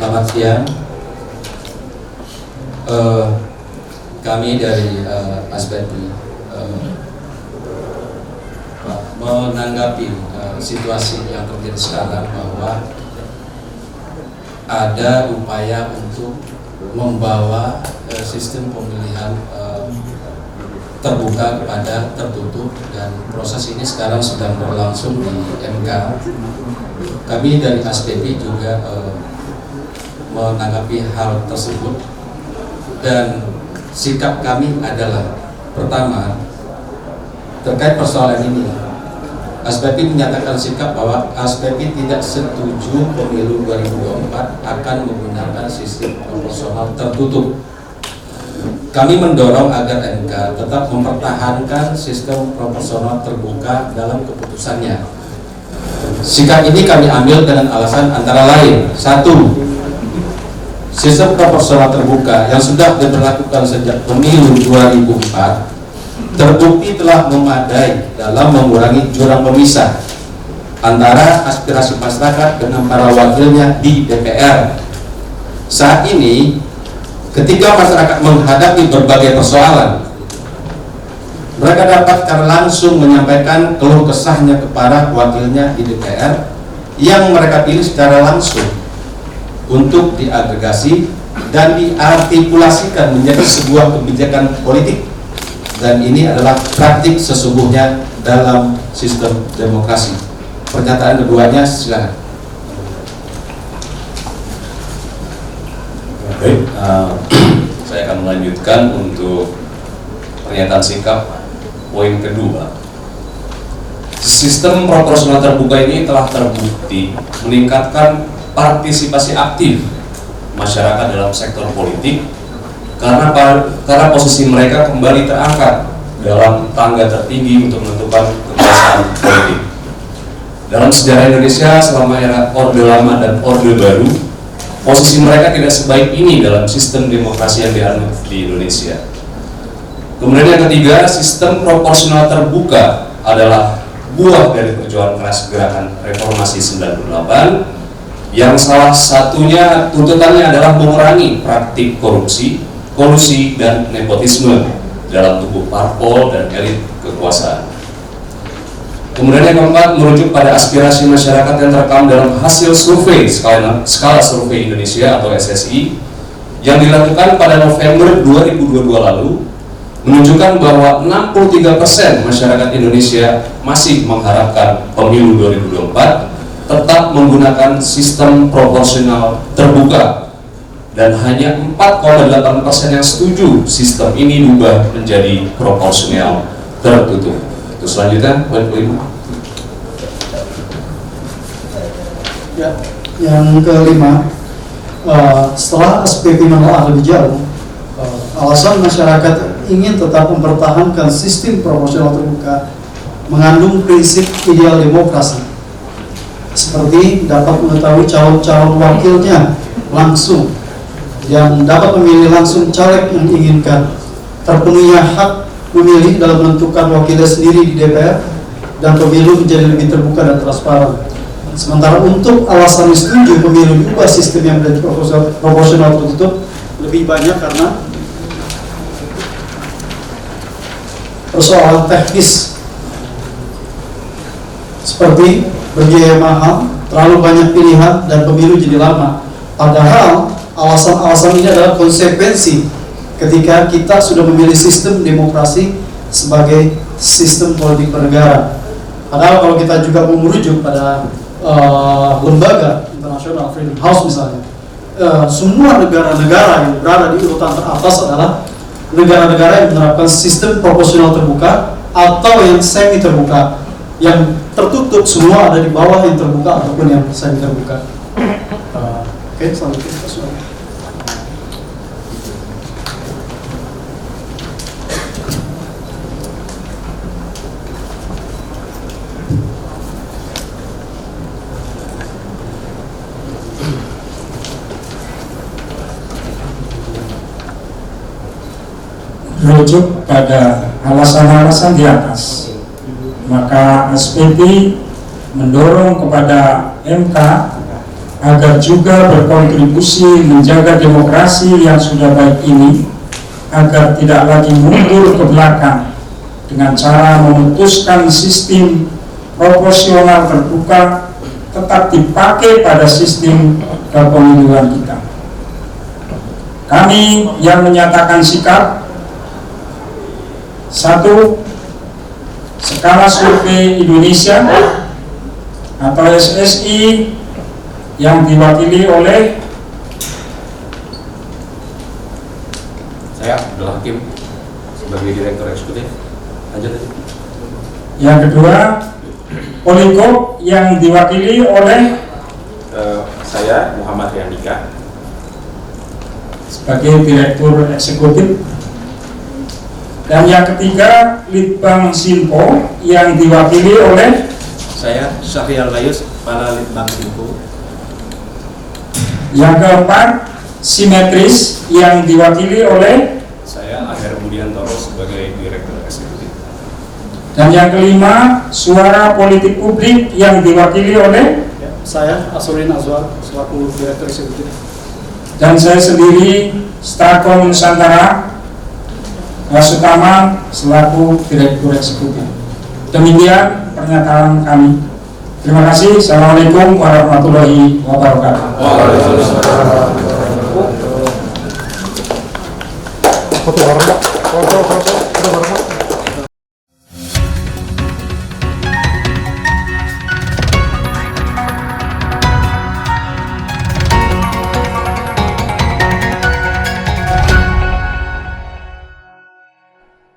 Selamat siang. Kami dari ASPEPI menanggapi situasi yang terjadi sekarang, bahwa ada upaya untuk membawa sistem pemilihan terbuka kepada tertutup, dan proses ini sekarang sedang berlangsung di MK. Kami dari ASPEPI juga menanggapi hal tersebut, dan sikap kami adalah, pertama, terkait persoalan ini, ASPEPI menyatakan sikap bahwa ASPEPI tidak setuju pemilu 2024 akan menggunakan sistem proporsional tertutup. Kami mendorong agar MK tetap mempertahankan sistem proporsional terbuka dalam keputusannya. Sikap ini kami ambil dengan alasan antara lain: satu, sistem proporsional terbuka yang sudah diberlakukan sejak pemilu 2004 terbukti telah memadai dalam mengurangi jurang pemisah antara aspirasi masyarakat dengan para wakilnya di DPR. Saat ini, ketika masyarakat menghadapi berbagai persoalan, mereka dapat secara langsung menyampaikan keluh kesahnya kepada wakilnya di DPR yang mereka pilih secara langsung untuk diagregasi dan diartikulasikan menjadi sebuah kebijakan politik. Dan ini adalah praktik sesungguhnya dalam sistem demokrasi. Pernyataan keduanya silakan. Baik, saya akan melanjutkan untuk pernyataan sikap poin kedua. Sistem proporsional terbuka ini telah terbukti meningkatkan partisipasi aktif masyarakat dalam sektor politik, karena posisi mereka kembali terangkat dalam tangga tertinggi untuk menentukan kekuasaan politik. Dalam sejarah Indonesia selama era Orde Lama dan Orde Baru, posisi mereka tidak sebaik ini dalam sistem demokrasi yang dianut di Indonesia. Kemudian yang ketiga, sistem proporsional terbuka adalah buah dari perjuangan keras gerakan Reformasi 98, yang salah satunya tuntutannya adalah mengurangi praktik korupsi, kolusi, dan nepotisme dalam tubuh parpol dan elit kekuasaan. Kemudian yang keempat, merujuk pada aspirasi masyarakat yang terekam dalam hasil survei skala survei Indonesia atau SSI yang dilakukan pada November 2022 lalu, menunjukkan bahwa 63% masyarakat Indonesia masih mengharapkan pemilu 2024 tetap menggunakan sistem proporsional terbuka, dan hanya 4,8% yang setuju sistem ini diubah menjadi proporsional tertutup. Itu selanjutnya, poin kelima. Ya, yang kelima, setelah ASPEPI menelaah lebih jauh, alasan masyarakat ingin tetap mempertahankan sistem proporsional terbuka mengandung prinsip ideal demokrasi, seperti dapat mengetahui calon-calon wakilnya langsung, yang dapat memilih langsung caleg yang diinginkan, terpenuhinya hak memilih dalam menentukan wakilnya sendiri di DPR, dan pemilu menjadi lebih terbuka dan transparan. Sementara untuk alasan setuju pemilu diubah sistem yang menjadi proporsional tertutup lebih banyak karena persoalan teknis seperti berbiaya mahal, terlalu banyak pilihan, dan pemilu jadi lama. Padahal alasan-alasan ini adalah konsekuensi ketika kita sudah memilih sistem demokrasi sebagai sistem politik bernegara. Padahal kalau kita juga mau merujuk pada lembaga internasional, Freedom House misalnya, semua negara-negara yang berada di urutan teratas adalah negara-negara yang menerapkan sistem proporsional terbuka atau yang semi terbuka. Yang tertutup semua ada di bawah yang terbuka ataupun yang semi terbuka. Oke, selanjutnya kita sudah. Merujuk pada alasan-alasan di atas, maka ASPEPI mendorong kepada MK agar juga berkontribusi menjaga demokrasi yang sudah baik ini agar tidak lagi mundur ke belakang dengan cara memutuskan sistem proporsional terbuka tetap dipakai pada sistem kepemiluan kita. Kami yang menyatakan sikap: 1. Skala Survei Indonesia atau SSI yang diwakili oleh Saya Abdul Hakim sebagai Direktur Eksekutif. Lanjut aja. Yang kedua, Poligop yang diwakili oleh Saya Muhammad Yandika sebagai Direktur Eksekutif. Dan yang ketiga, Litbang Sinpo yang diwakili oleh Saya Syahrial Layus, Kepala Litbang Sinpo. Yang keempat, Simetris yang diwakili oleh Saya Aher Budiantoro sebagai Direktur Eksekutif. dan yang kelima, Suara Politik Publik yang diwakili oleh Saya Asruddin Azwar selaku Direktur Eksekutif. dan saya sendiri Starkom Nusantara Sutama selaku Direktur Eksekutif. Demikian pernyataan kami. Terima kasih. Assalamualaikum warahmatullahi wabarakatuh. Waalaikumsalam.